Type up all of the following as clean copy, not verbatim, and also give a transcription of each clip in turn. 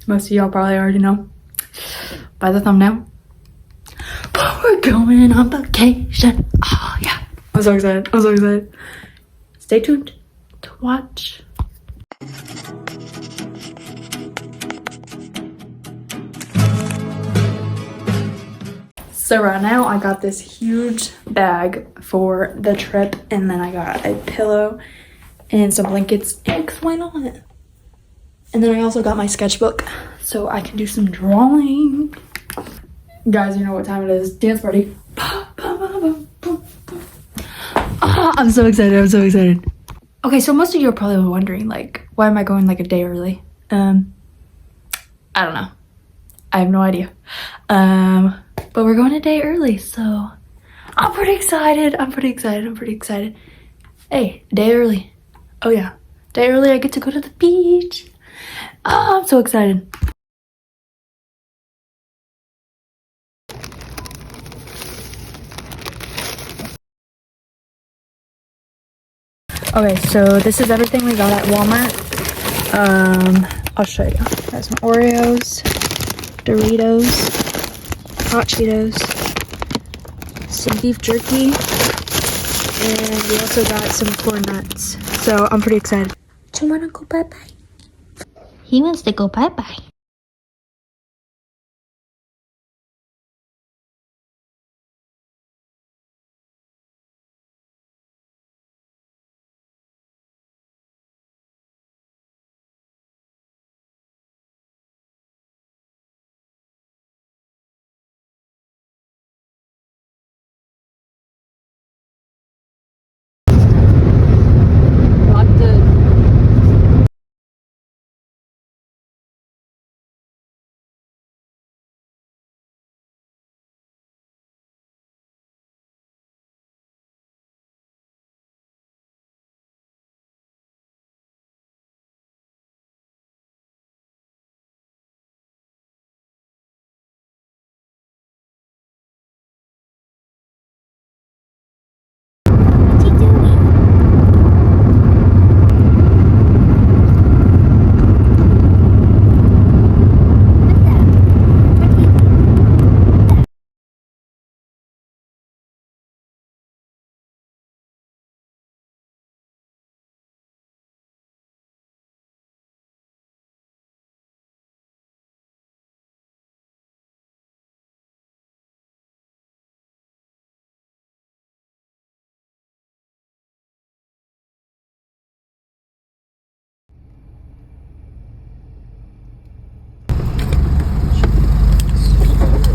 most of y'all probably already know by the thumbnail. But we're going on vacation. Oh yeah. I'm so excited. I'm so excited. Stay tuned to watch. So right now I got this huge bag for the trip, and then I got a pillow and some blankets and why not? And then I also got my sketchbook so I can do some drawing. Guys, you know what time it is. Dance party. I'm so excited. I'm so excited. Okay, so most of you are probably wondering, like, why am I going like a day early? I don't know. I have no idea. But we're going a day early, so I'm pretty excited. I'm pretty excited. I'm pretty excited. Hey, a day early. Oh yeah, day early. I get to go to the beach. Oh, I'm so excited. Okay, so this is everything we got at Walmart. I'll show you. Got some Oreos, Doritos, hot Cheetos, some beef jerky, and we also got some corn nuts. So I'm pretty excited. Do you wanna go bye-bye? He wants to go bye-bye.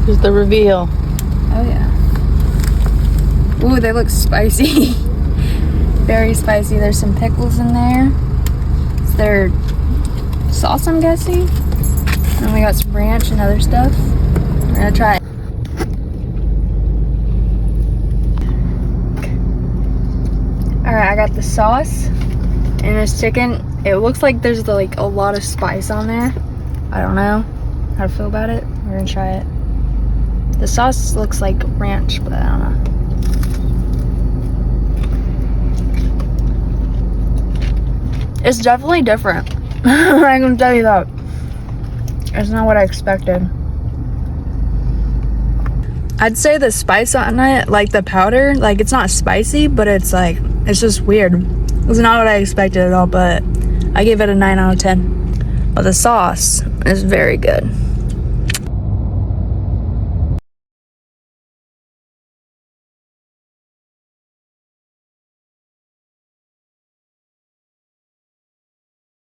Here's the reveal. Oh yeah. Ooh, they look spicy. Very spicy. There's some pickles in there. It's their sauce, I'm guessing. And we got some ranch and other stuff. We're gonna try it. Alright, I got the sauce and this chicken. It looks like there's like a lot of spice on there. I don't know how to feel about it. We're gonna try it. The sauce looks like ranch, but I don't know. It's definitely different. I can tell you that. It's not what I expected. I'd say the spice on it, like the powder, like it's not spicy, but it's like, it's just weird. It's not what I expected at all, but I gave it a 9 out of 10. But the sauce is very good.